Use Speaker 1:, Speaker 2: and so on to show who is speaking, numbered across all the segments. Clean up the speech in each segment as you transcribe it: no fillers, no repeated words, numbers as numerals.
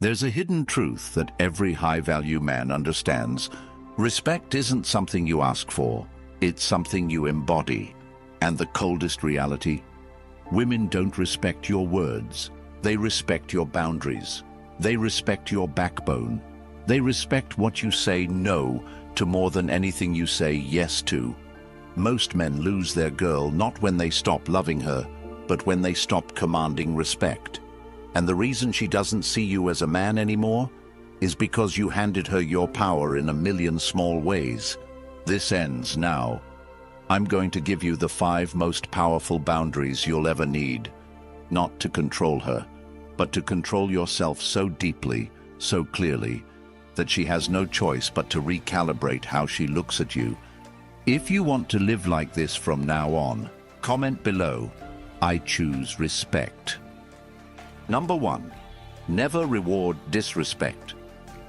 Speaker 1: There's a hidden truth that every high-value man understands. Respect isn't something you ask for, it's something you embody. And the coldest reality? Women don't respect your words. They respect your boundaries. They respect your backbone. They respect what you say no to more than anything you say yes to. Most men lose their girl not when they stop loving her, but when they stop commanding respect. And the reason she doesn't see you as a man anymore is because you handed her your power in a million small ways. This ends now. I'm going to give you the 5 most powerful boundaries you'll ever need. Not to control her, but to control yourself so deeply, so clearly, that she has no choice but to recalibrate how she looks at you. If you want to live like this from now on, comment below, I choose respect. Number 1. Never reward disrespect.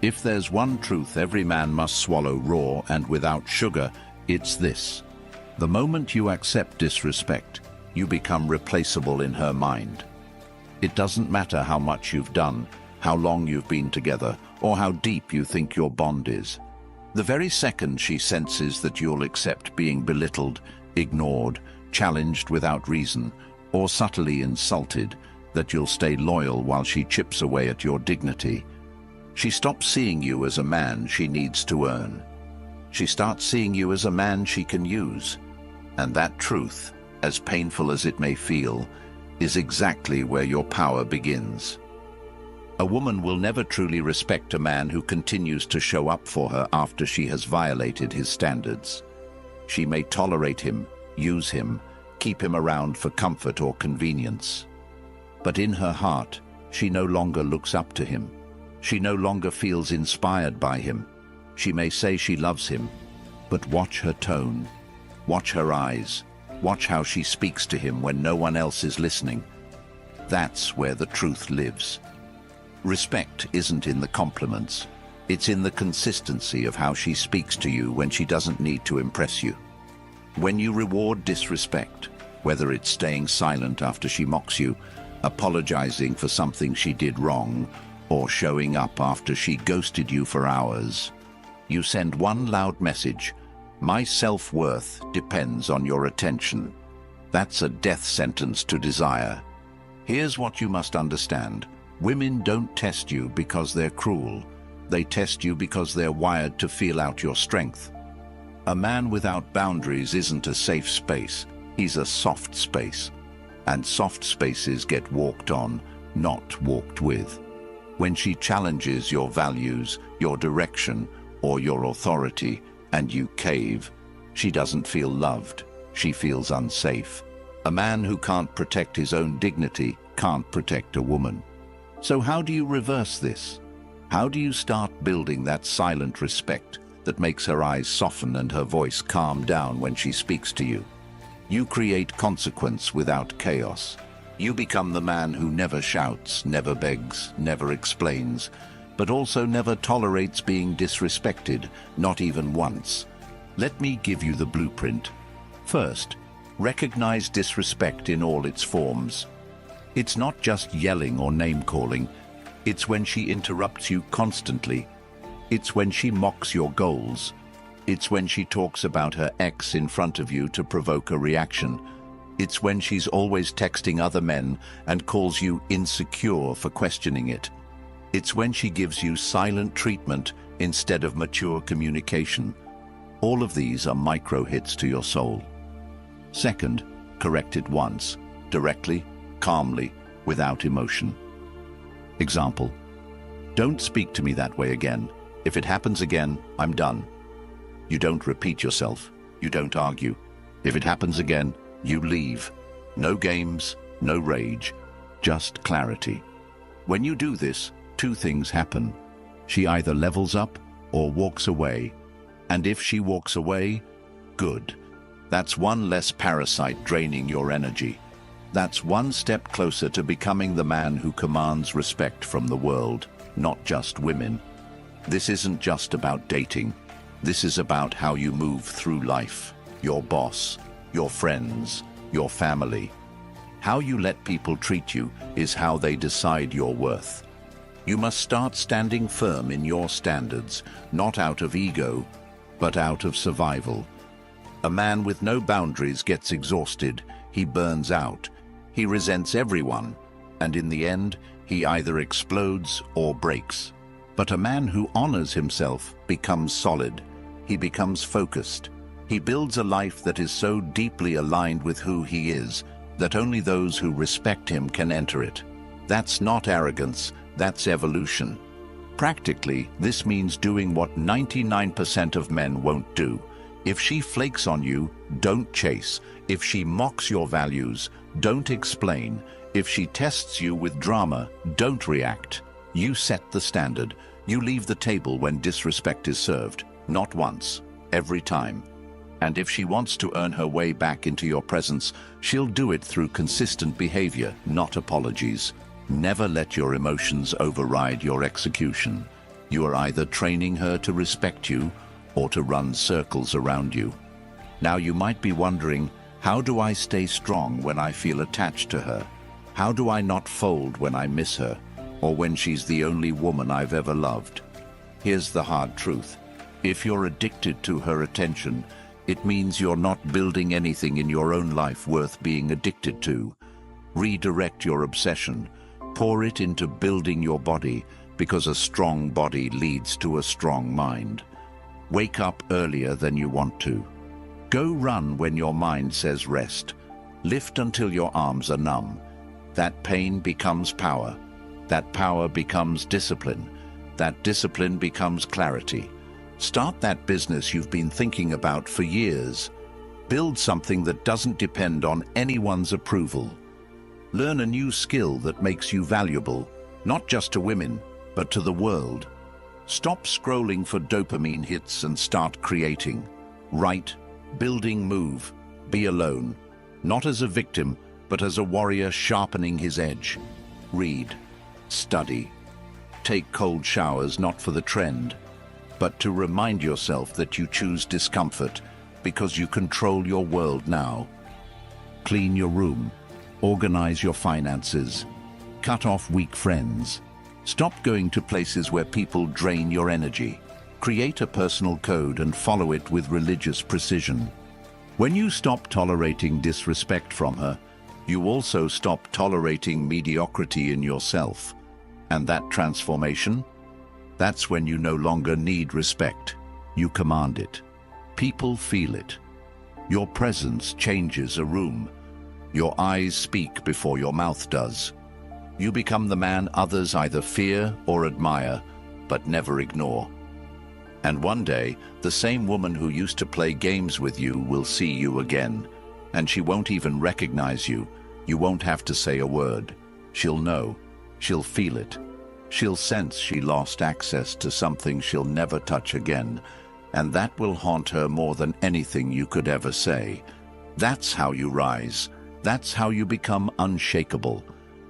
Speaker 1: If there's one truth every man must swallow raw and without sugar, it's this. The moment you accept disrespect, you become replaceable in her mind. It doesn't matter how much you've done, how long you've been together, or how deep you think your bond is. The very second she senses that you'll accept being belittled, ignored, challenged without reason, or subtly insulted, that you'll stay loyal while she chips away at your dignity. She stops seeing you as a man she needs to earn. She starts seeing you as a man she can use. And that truth, as painful as it may feel, is exactly where your power begins. A woman will never truly respect a man who continues to show up for her after she has violated his standards. She may tolerate him, use him, keep him around for comfort or convenience. But in her heart, she no longer looks up to him. She no longer feels inspired by him. She may say she loves him, but watch her tone, watch her eyes, watch how she speaks to him when no one else is listening. That's where the truth lives. Respect isn't in the compliments. It's in the consistency of how she speaks to you when she doesn't need to impress you. When you reward disrespect, whether it's staying silent after she mocks you, apologizing for something she did wrong, or showing up after she ghosted you for hours, you send one loud message: my self-worth depends on your attention. That's a death sentence to desire. Here's what you must understand. Women don't test you because they're cruel. They test you because they're wired to feel out your strength. A man without boundaries isn't a safe space. He's a soft space. And soft spaces get walked on, not walked with. When she challenges your values, your direction, or your authority, and you cave, she doesn't feel loved. She feels unsafe. A man who can't protect his own dignity can't protect a woman. So how do you reverse this? How do you start building that silent respect that makes her eyes soften and her voice calm down when she speaks to you? You create consequence without chaos. You become the man who never shouts, never begs, never explains, but also never tolerates being disrespected, not even once. Let me give you the blueprint. First, recognize disrespect in all its forms. It's not just yelling or name-calling. It's when she interrupts you constantly. It's when she mocks your goals. It's when she talks about her ex in front of you to provoke a reaction. It's when she's always texting other men and calls you insecure for questioning it. It's when she gives you silent treatment instead of mature communication. All of these are micro-hits to your soul. Second, correct it once, directly, calmly, without emotion. Example: don't speak to me that way again. If it happens again, I'm done. You don't repeat yourself. You don't argue. If it happens again, you leave. No games, no rage, just clarity. When you do this, 2 things happen. She either levels up or walks away. And if she walks away, good. That's one less parasite draining your energy. That's one step closer to becoming the man who commands respect from the world, not just women. This isn't just about dating. This is about how you move through life, your boss, your friends, your family. How you let people treat you is how they decide your worth. You must start standing firm in your standards, not out of ego, but out of survival. A man with no boundaries gets exhausted, he burns out, he resents everyone, and in the end, he either explodes or breaks. But a man who honors himself becomes solid. He becomes focused. He builds a life that is so deeply aligned with who he is that only those who respect him can enter it. That's not arrogance, that's evolution. Practically, this means doing what 99% of men won't do. If she flakes on you, don't chase. If she mocks your values, don't explain. If she tests you with drama, don't react. You set the standard. You leave the table when disrespect is served. Not once, every time. And if she wants to earn her way back into your presence, she'll do it through consistent behavior, not apologies. Never let your emotions override your execution. You are either training her to respect you or to run circles around you. Now you might be wondering, how do I stay strong when I feel attached to her? How do I not fold when I miss her, or when she's the only woman I've ever loved? Here's the hard truth. If you're addicted to her attention, it means you're not building anything in your own life worth being addicted to. Redirect your obsession. Pour it into building your body, because a strong body leads to a strong mind. Wake up earlier than you want to. Go run when your mind says rest. Lift until your arms are numb. That pain becomes power. That power becomes discipline. That discipline becomes clarity. Start that business you've been thinking about for years. Build something that doesn't depend on anyone's approval. Learn a new skill that makes you valuable, not just to women, but to the world. Stop scrolling for dopamine hits and start creating. Write, building, move, be alone. Not as a victim, but as a warrior sharpening his edge. Read, study. Take cold showers not for the trend, but to remind yourself that you choose discomfort because you control your world now. Clean your room. Organize your finances. Cut off weak friends. Stop going to places where people drain your energy. Create a personal code and follow it with religious precision. When you stop tolerating disrespect from her, you also stop tolerating mediocrity in yourself. And that transformation? That's when you no longer need respect. You command it. People feel it. Your presence changes a room. Your eyes speak before your mouth does. You become the man others either fear or admire, but never ignore. And one day, the same woman who used to play games with you will see you again, and she won't even recognize you. You won't have to say a word. She'll know. She'll feel it. She'll sense she lost access to something she'll never touch again, and that will haunt her more than anything you could ever say. That's how you rise. That's how you become unshakable.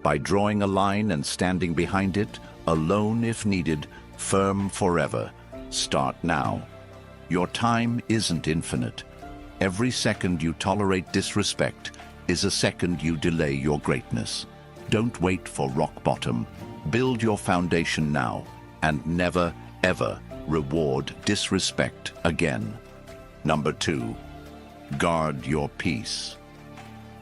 Speaker 1: By drawing a line and standing behind it, alone if needed, firm forever. Start now. Your time isn't infinite. Every second you tolerate disrespect is a second you delay your greatness. Don't wait for rock bottom. Build your foundation now, and never, ever reward disrespect again. Number 2, guard your peace.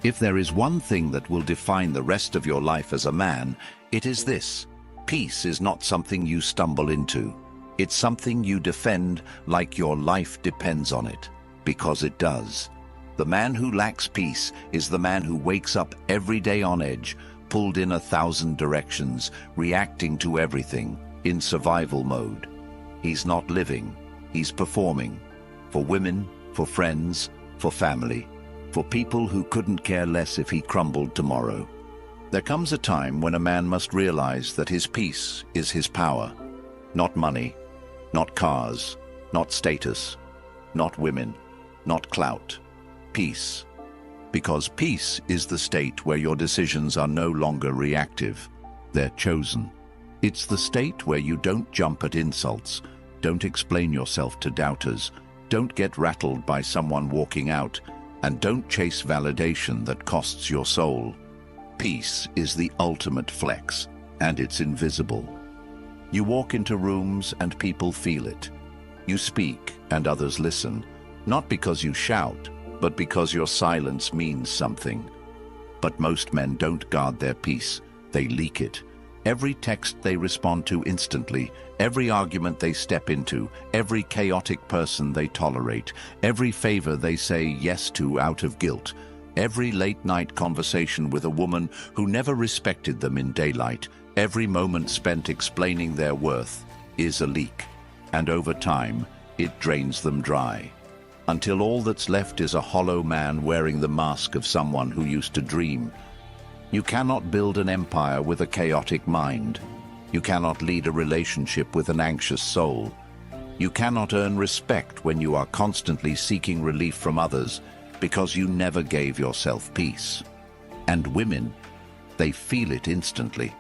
Speaker 1: If there is one thing that will define the rest of your life as a man, it is this. Peace is not something you stumble into. It's something you defend like your life depends on it, because it does. The man who lacks peace is the man who wakes up every day on edge, pulled in 1,000 directions, reacting to everything, in survival mode. He's not living, he's performing. For women, for friends, for family, for people who couldn't care less if he crumbled tomorrow. There comes a time when a man must realize that his peace is his power. Not money, not cars, not status, not women, not clout. Peace. Because peace is the state where your decisions are no longer reactive, they're chosen. It's the state where you don't jump at insults, don't explain yourself to doubters, don't get rattled by someone walking out, and don't chase validation that costs your soul. Peace is the ultimate flex, and it's invisible. You walk into rooms and people feel it. You speak and others listen, not because you shout, but because your silence means something. But most men don't guard their peace, they leak it. Every text they respond to instantly, every argument they step into, every chaotic person they tolerate, every favor they say yes to out of guilt, every late-night conversation with a woman who never respected them in daylight, every moment spent explaining their worth is a leak. And over time, it drains them dry. Until all that's left is a hollow man wearing the mask of someone who used to dream. You cannot build an empire with a chaotic mind. You cannot lead a relationship with an anxious soul. You cannot earn respect when you are constantly seeking relief from others because you never gave yourself peace. And women, they feel it instantly.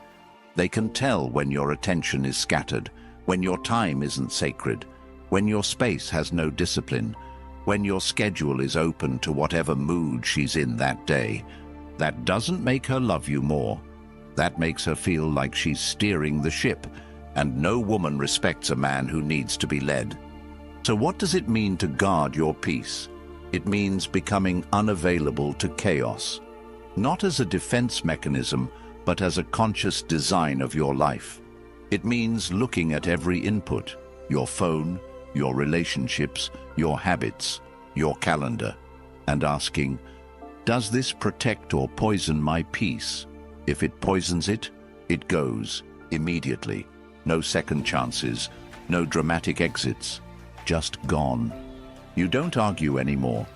Speaker 1: They can tell when your attention is scattered, when your time isn't sacred, when your space has no discipline, when your schedule is open to whatever mood she's in that day. That doesn't make her love you more. That makes her feel like she's steering the ship, and no woman respects a man who needs to be led. So what does it mean to guard your peace? It means becoming unavailable to chaos, not as a defense mechanism, but as a conscious design of your life. It means looking at every input, your phone, your relationships, your habits, your calendar, and asking, does this protect or poison my peace? If it poisons it, it goes immediately. No second chances, no dramatic exits, just gone. You don't argue anymore,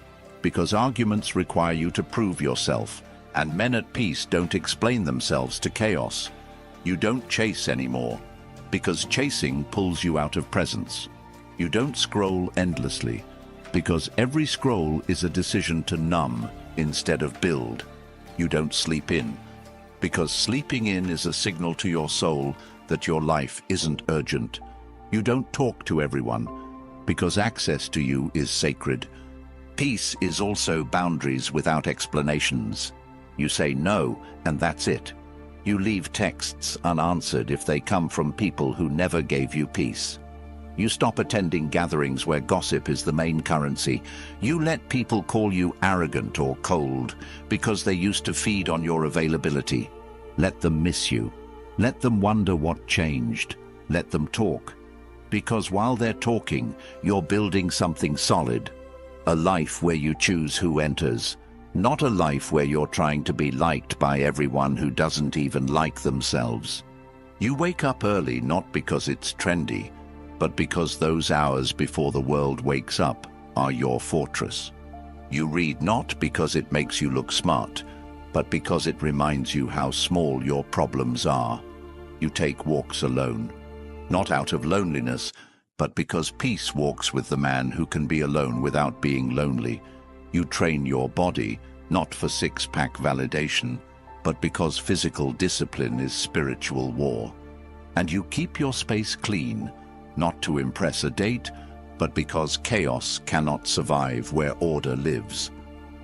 Speaker 1: because arguments require you to prove yourself, and men at peace don't explain themselves to chaos. You don't chase anymore, because chasing pulls you out of presence. You don't scroll endlessly, because every scroll is a decision to numb instead of build. You don't sleep in, because sleeping in is a signal to your soul that your life isn't urgent. You don't talk to everyone, because access to you is sacred. Peace is also boundaries without explanations. You say no, and that's it. You leave texts unanswered if they come from people who never gave you peace. You stop attending gatherings where gossip is the main currency. You let people call you arrogant or cold because they used to feed on your availability. Let them miss you. Let them wonder what changed. Let them talk. Because while they're talking, you're building something solid. A life where you choose who enters. Not a life where you're trying to be liked by everyone who doesn't even like themselves. You wake up early not because it's trendy, but because those hours before the world wakes up are your fortress. You read not because it makes you look smart, but because it reminds you how small your problems are. You take walks alone, not out of loneliness, but because peace walks with the man who can be alone without being lonely. You train your body, not for six-pack validation, but because physical discipline is spiritual war. And you keep your space clean, not to impress a date, but because chaos cannot survive where order lives.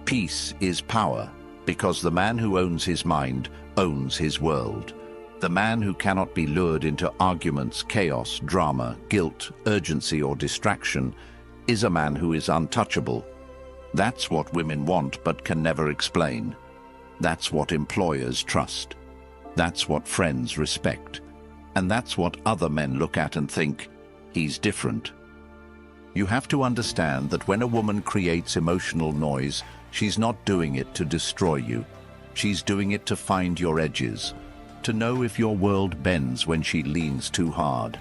Speaker 1: Peace is power, because the man who owns his mind owns his world. The man who cannot be lured into arguments, chaos, drama, guilt, urgency, or distraction is a man who is untouchable. That's what women want but can never explain. That's what employers trust. That's what friends respect. And that's what other men look at and think, he's different. You have to understand that when a woman creates emotional noise, she's not doing it to destroy you. She's doing it to find your edges, to know if your world bends when she leans too hard.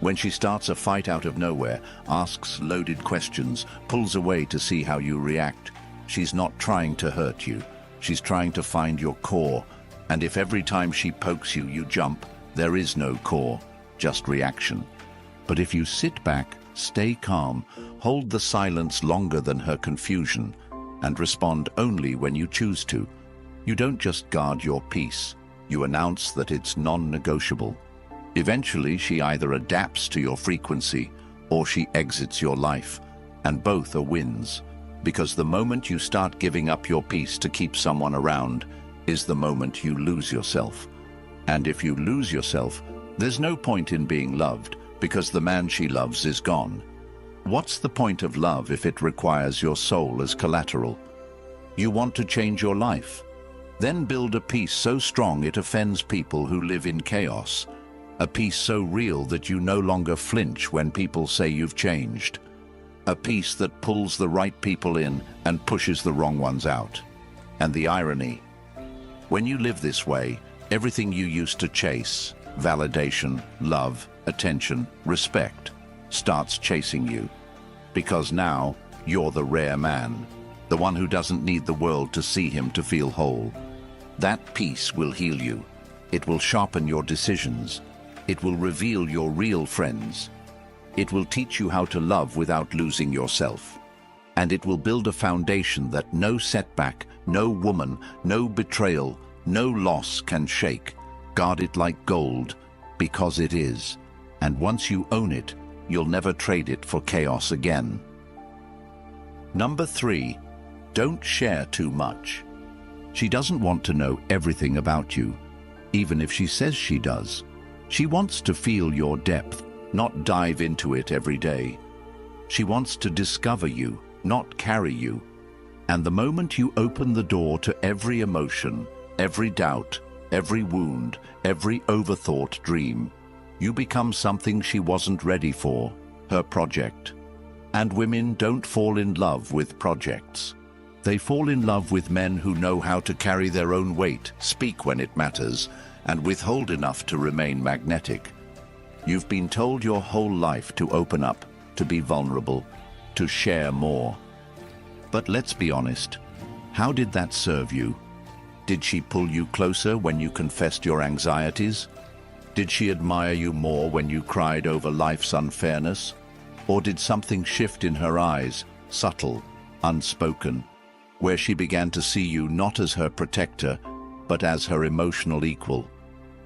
Speaker 1: When she starts a fight out of nowhere, asks loaded questions, pulls away to see how you react, she's not trying to hurt you. She's trying to find your core. And if every time she pokes you, you jump, there is no core, just reaction. But if you sit back, stay calm, hold the silence longer than her confusion, and respond only when you choose to, you don't just guard your peace, you announce that it's non-negotiable. Eventually, she either adapts to your frequency or she exits your life, and both are wins. Because the moment you start giving up your peace to keep someone around is the moment you lose yourself. And if you lose yourself, There's no point in being loved because the man she loves is gone. What's the point of love if it requires your soul as collateral? You want to change your life? Then build a peace so strong it offends people who live in chaos. A peace so real that you no longer flinch when people say you've changed. A peace that pulls the right people in and pushes the wrong ones out. And the irony, when you live this way, everything you used to chase, validation, love, attention, respect, starts chasing you. Because now, you're the rare man, the one who doesn't need the world to see him to feel whole. That peace will heal you. It will sharpen your decisions. It will reveal your real friends. It will teach you how to love without losing yourself. And it will build a foundation that no setback, no woman, no betrayal, no loss can shake. Guard it like gold, because it is. And once you own it, you'll never trade it for chaos again. Number 3, don't share too much. She doesn't want to know everything about you, even if she says she does. She wants to feel your depth, not dive into it every day. She wants to discover you, not carry you. And the moment you open the door to every emotion, every doubt, every wound, every overthought dream, you become something she wasn't ready for, her project. And women don't fall in love with projects. They fall in love with men who know how to carry their own weight, speak when it matters, and withhold enough to remain magnetic. You've been told your whole life to open up, to be vulnerable, to share more. But let's be honest, how did that serve you? Did she pull you closer when you confessed your anxieties? Did she admire you more when you cried over life's unfairness? Or did something shift in her eyes, subtle, unspoken, where she began to see you not as her protector, but as her emotional equal?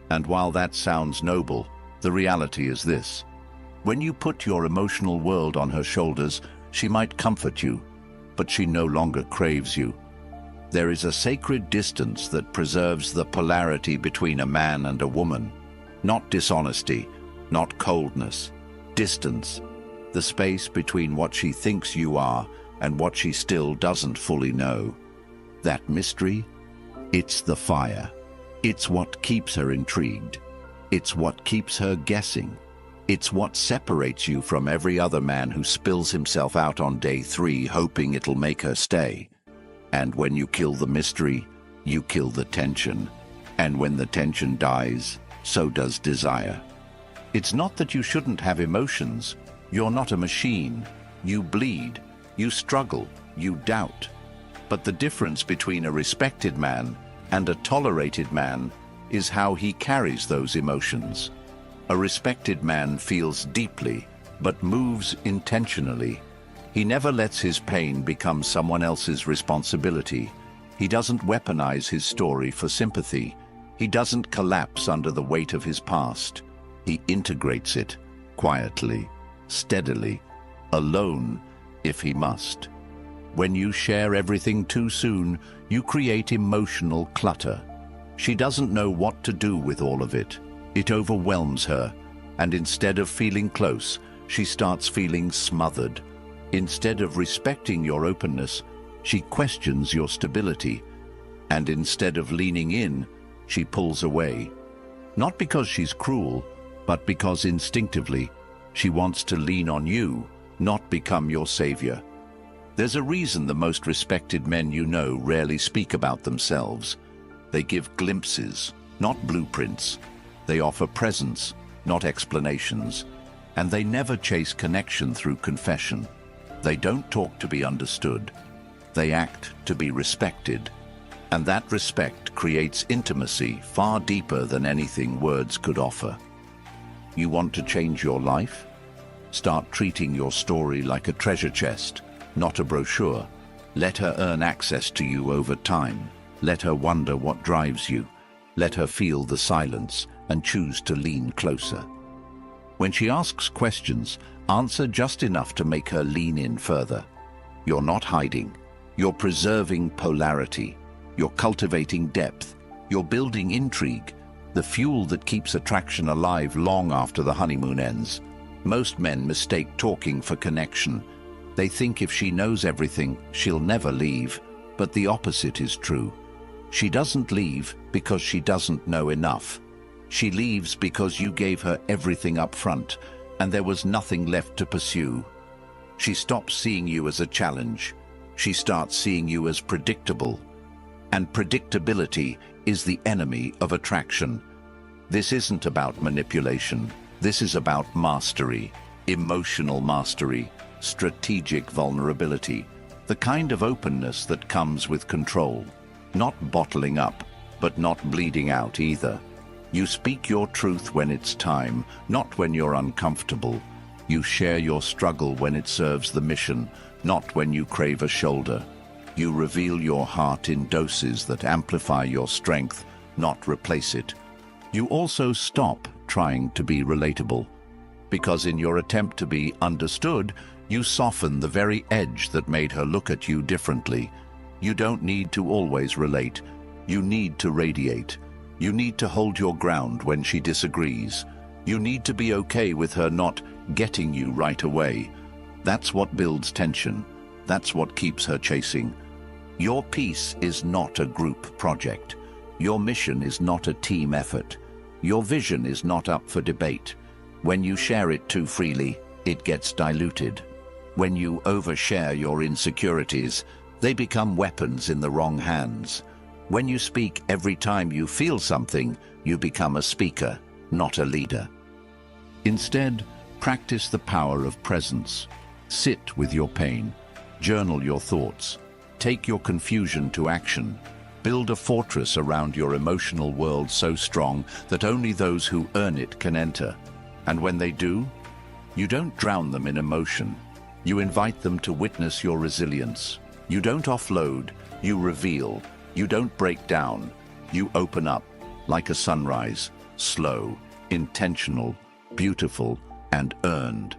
Speaker 1: And while that sounds noble, the reality is this. When you put your emotional world on her shoulders, she might comfort you, but she no longer craves you. There is a sacred distance that preserves the polarity between a man and a woman. Not dishonesty, not coldness. Distance, the space between what she thinks you are and what she still doesn't fully know. That mystery, it's the fire. It's what keeps her intrigued. It's what keeps her guessing. It's what separates you from every other man who spills himself out on day 3 hoping it'll make her stay. And when you kill the mystery, you kill the tension. And when the tension dies, so does desire. It's not that you shouldn't have emotions. You're not a machine. You bleed. You struggle. You doubt. But the difference between a respected man and a tolerated man is how he carries those emotions. A respected man feels deeply, but moves intentionally. He never lets his pain become someone else's responsibility. He doesn't weaponize his story for sympathy. He doesn't collapse under the weight of his past. He integrates it, quietly, steadily, alone, if he must. When you share everything too soon, you create emotional clutter. She doesn't know what to do with all of it. It overwhelms her, and instead of feeling close, she starts feeling smothered. Instead of respecting your openness, she questions your stability. And instead of leaning in, she pulls away. Not because she's cruel, but because instinctively, she wants to lean on you, not become your savior. There's a reason the most respected men you know rarely speak about themselves. They give glimpses, not blueprints. They offer presence, not explanations. And they never chase connection through confession. They don't talk to be understood. They act to be respected. And that respect creates intimacy far deeper than anything words could offer. You want to change your life? Start treating your story like a treasure chest, not a brochure. Let her earn access to you over time. Let her wonder what drives you. Let her feel the silence and choose to lean closer. When she asks questions, answer just enough to make her lean in further. You're not hiding. You're preserving polarity. You're cultivating depth. You're building intrigue. the fuel that keeps attraction alive long after the honeymoon ends. Most men mistake talking for connection. They think if she knows everything, she'll never leave, but the opposite is true. She doesn't leave because she doesn't know enough. She leaves because you gave her everything up front, and there was nothing left to pursue. She stops seeing you as a challenge. She starts seeing you as predictable. And predictability is the enemy of attraction. This isn't about manipulation. This is about mastery, emotional mastery, strategic vulnerability, the kind of openness that comes with control. Not bottling up, but not bleeding out either. You speak your truth when it's time, not when you're uncomfortable. You share your struggle when it serves the mission, not when you crave a shoulder. You reveal your heart in doses that amplify your strength, not replace it. You also stop trying to be relatable, because in your attempt to be understood, you soften the very edge that made her look at you differently. You don't need to always relate. You need to radiate. You need to hold your ground when she disagrees. You need to be okay with her not getting you right away. That's what builds tension. That's what keeps her chasing. Your peace is not a group project. Your mission is not a team effort. Your vision is not up for debate. When you share it too freely, it gets diluted. When you overshare your insecurities, they become weapons in the wrong hands. When you speak every time you feel something, you become a speaker, not a leader. Instead, practice the power of presence. Sit with your pain. Journal your thoughts. Take your confusion to action. Build a fortress around your emotional world so strong that only those who earn it can enter. And when they do, you don't drown them in emotion. You invite them to witness your resilience. You don't offload, you reveal. You don't break down, you open up, like a sunrise, slow, intentional, beautiful, and earned.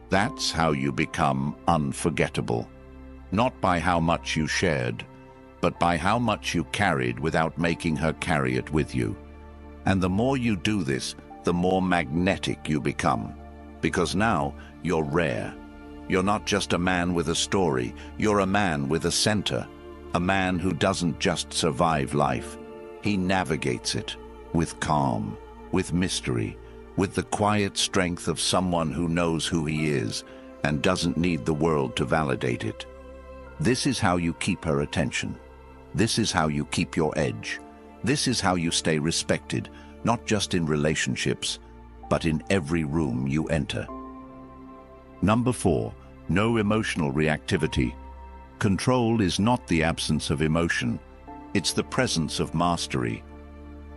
Speaker 1: That's how you become unforgettable. Not by how much you shared, but by how much you carried without making her carry it with you. And the more you do this, the more magnetic you become. Because now you're rare. You're not just a man with a story, you're a man with a center. A man who doesn't just survive life. He navigates it with calm, with mystery, with the quiet strength of someone who knows who he is and doesn't need the world to validate it. This is how you keep her attention. This is how you keep your edge. This is how you stay respected, not just in relationships, but in every room you enter. Number 4, no emotional reactivity. Control is not the absence of emotion, it's the presence of mastery.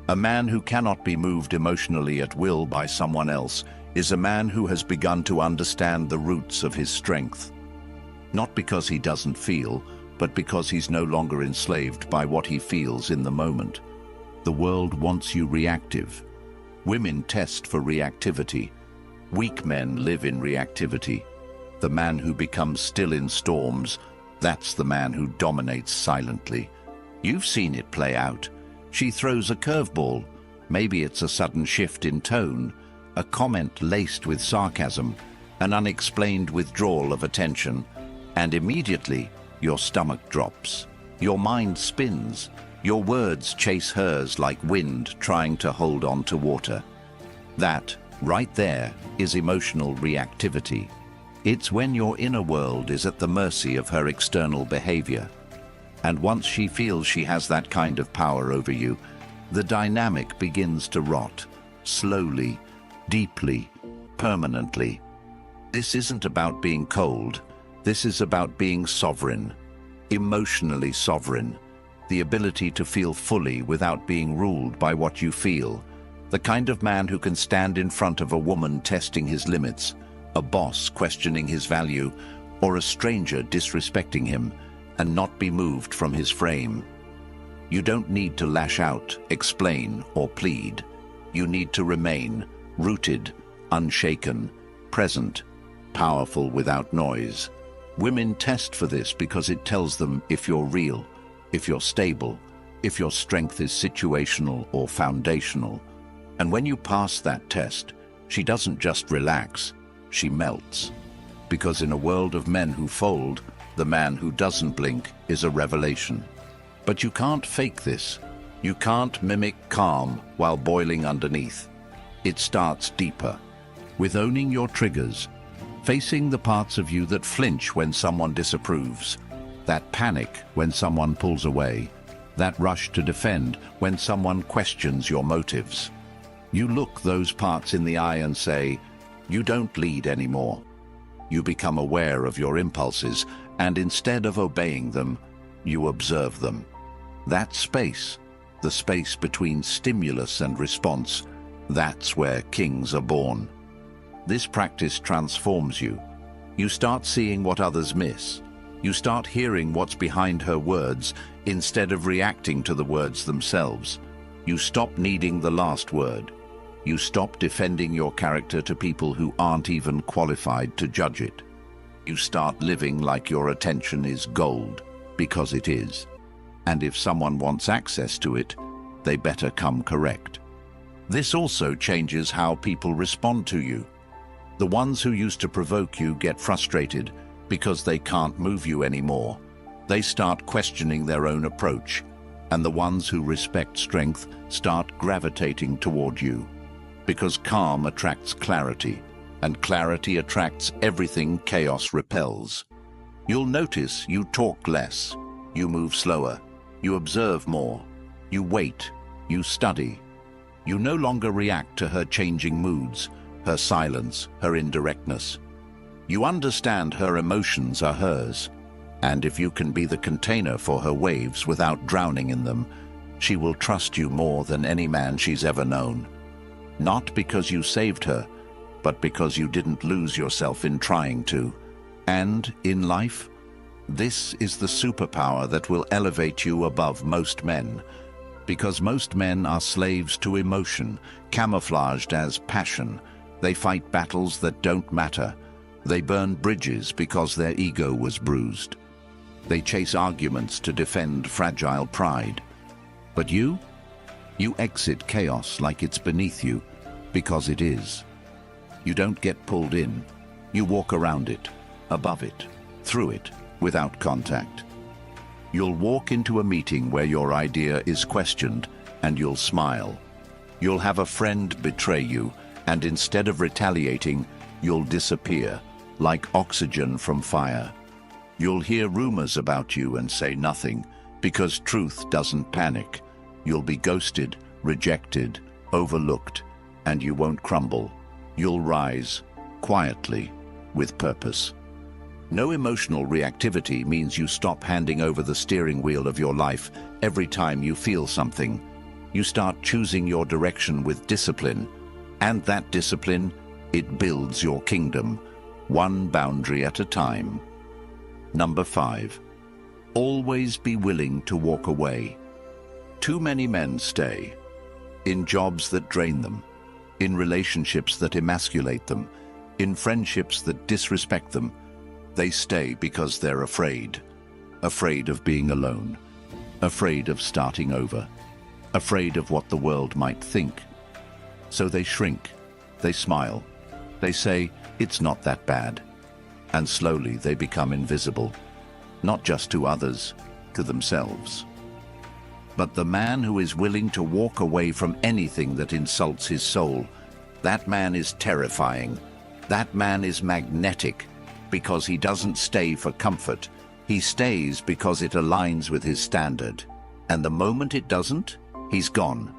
Speaker 1: A man who cannot be moved emotionally at will by someone else is a man who has begun to understand the roots of his strength. Not because he doesn't feel, but because he's no longer enslaved by what he feels in the moment. The world wants you reactive. Women test for reactivity. Weak men live in reactivity. The man who becomes still in storms, that's the man who dominates silently. You've seen it play out. She throws a curveball. Maybe it's a sudden shift in tone, a comment laced with sarcasm, an unexplained withdrawal of attention, and immediately your stomach drops. Your mind spins. Your words chase hers like wind trying to hold on to water. That, right there, is emotional reactivity. It's when your inner world is at the mercy of her external behavior. And once she feels she has that kind of power over you, the dynamic begins to rot, slowly, deeply, permanently. This isn't about being cold. This is about being sovereign, emotionally sovereign, the ability to feel fully without being ruled by what you feel, the kind of man who can stand in front of a woman testing his limits, a boss questioning his value, or a stranger disrespecting him, and not be moved from his frame. You don't need to lash out, explain, or plead. You need to remain rooted, unshaken, present, powerful without noise. Women test for this because it tells them if you're real, if you're stable, if your strength is situational or foundational. And when you pass that test, she doesn't just relax, she melts. Because in a world of men who fold, the man who doesn't blink is a revelation. But you can't fake this. You can't mimic calm while boiling underneath. It starts deeper, with owning your triggers, facing the parts of you that flinch when someone disapproves, that panic when someone pulls away, that rush to defend when someone questions your motives. You look those parts in the eye and say, you don't lead anymore. You become aware of your impulses, and instead of obeying them, you observe them. That space, the space between stimulus and response, that's where kings are born. This practice transforms you. You start seeing what others miss. You start hearing what's behind her words instead of reacting to the words themselves. You stop needing the last word. You stop defending your character to people who aren't even qualified to judge it. You start living like your attention is gold, because it is. And if someone wants access to it, they better come correct. This also changes how people respond to you. The ones who used to provoke you get frustrated because they can't move you anymore. They start questioning their own approach, and the ones who respect strength start gravitating toward you. Because calm attracts clarity, and clarity attracts everything chaos repels. You'll notice you talk less, you move slower, you observe more, you wait, you study. You no longer react to her changing moods, her silence, her indirectness. You understand her emotions are hers, and if you can be the container for her waves without drowning in them, she will trust you more than any man she's ever known. Not because you saved her, but because you didn't lose yourself in trying to. And in life, this is the superpower that will elevate you above most men. Because most men are slaves to emotion, camouflaged as passion. They fight battles that don't matter. They burn bridges because their ego was bruised. They chase arguments to defend fragile pride. But you exit chaos like it's beneath you, because it is. You don't get pulled in. You walk around it, above it, through it, without contact. You'll walk into a meeting where your idea is questioned, and you'll smile. You'll have a friend betray you, and instead of retaliating, you'll disappear, like oxygen from fire. You'll hear rumors about you and say nothing, because truth doesn't panic. You'll be ghosted, rejected, overlooked, and you won't crumble. You'll rise, quietly, with purpose. No emotional reactivity means you stop handing over the steering wheel of your life every time you feel something. You start choosing your direction with discipline, and that discipline, it builds your kingdom, one boundary at a time. Number 5, always be willing to walk away. Too many men stay in jobs that drain them, in relationships that emasculate them, in friendships that disrespect them. They stay because they're afraid of being alone, afraid of starting over, afraid of what the world might think. So they shrink, they smile, they say, it's not that bad. And slowly they become invisible, not just to others, to themselves. But the man who is willing to walk away from anything that insults his soul, that man is terrifying. That man is magnetic, because he doesn't stay for comfort. He stays because it aligns with his standard. And the moment it doesn't, he's gone.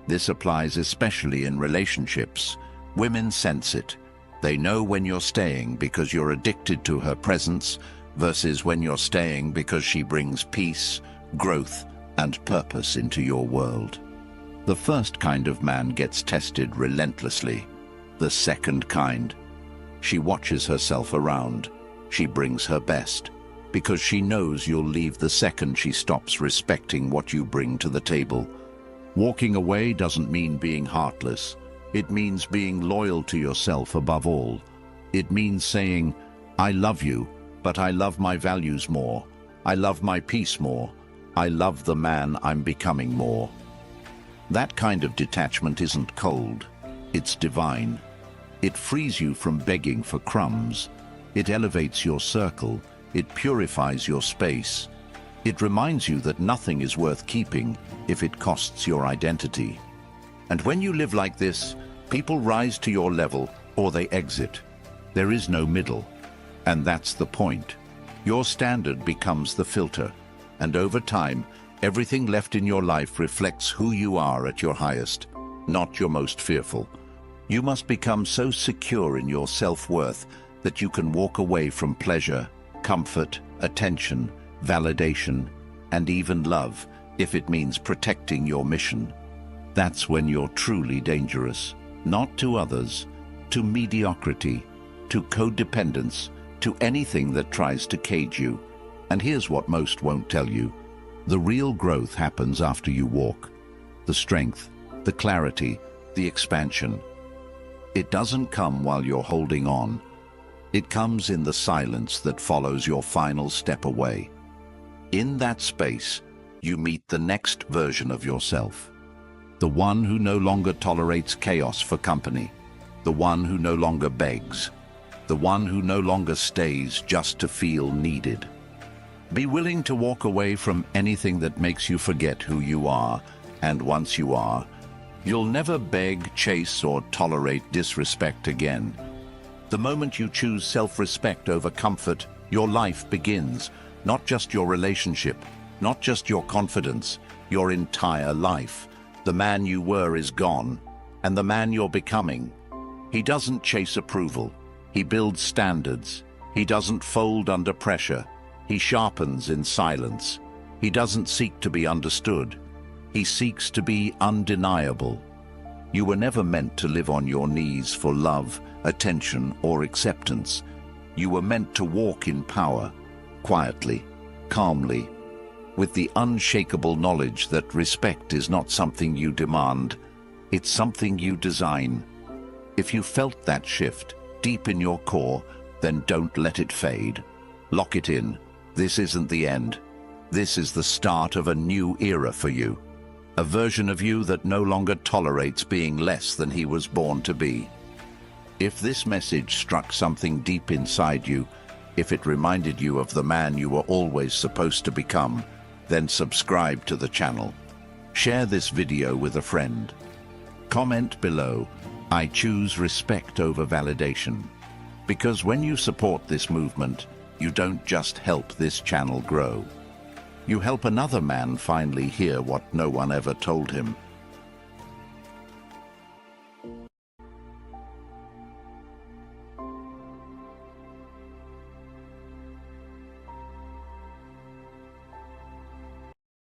Speaker 1: This applies especially in relationships. Women sense it. They know when you're staying because you're addicted to her presence versus when you're staying because she brings peace, growth, and purpose into your world. The first kind of man gets tested relentlessly. The second kind, she watches herself around. She brings her best, because she knows you'll leave the second she stops respecting what you bring to the table. Walking away doesn't mean being heartless. It means being loyal to yourself above all. It means saying, I love you, but I love my values more. I love my peace more. I love the man I'm becoming more. That kind of detachment isn't cold, it's divine. It frees you from begging for crumbs. It elevates your circle. It purifies your space. It reminds you that nothing is worth keeping if it costs your identity. And when you live like this, people rise to your level or they exit. There is no middle. And that's the point. Your standard becomes the filter. And over time, everything left in your life reflects who you are at your highest, not your most fearful. You must become so secure in your self-worth that you can walk away from pleasure, comfort, attention, validation, and even love, if it means protecting your mission. That's when you're truly dangerous, not to others, to mediocrity, to codependence, to anything that tries to cage you. And here's what most won't tell you. The real growth happens after you walk. The strength, the clarity, the expansion. It doesn't come while you're holding on. It comes in the silence that follows your final step away. In that space, you meet the next version of yourself. The one who no longer tolerates chaos for company. The one who no longer begs. The one who no longer stays just to feel needed. Be willing to walk away from anything that makes you forget who you are, and once you are, you'll never beg, chase, or tolerate disrespect again. The moment you choose self-respect over comfort, your life begins. Not just your relationship, not just your confidence, your entire life. The man you were is gone, and the man you're becoming. He doesn't chase approval. He builds standards. He doesn't fold under pressure. He sharpens in silence. He doesn't seek to be understood. He seeks to be undeniable. You were never meant to live on your knees for love, attention, or acceptance. You were meant to walk in power, quietly, calmly, with the unshakable knowledge that respect is not something you demand, it's something you design. If you felt that shift deep in your core, then don't let it fade. Lock it in. This isn't the end. This is the start of a new era for you. A version of you that no longer tolerates being less than he was born to be. If this message struck something deep inside you, if it reminded you of the man you were always supposed to become, then subscribe to the channel. Share this video with a friend. Comment below, I choose respect over validation. Because when you support this movement, you don't just help this channel grow. You help another man finally hear what no one ever told him.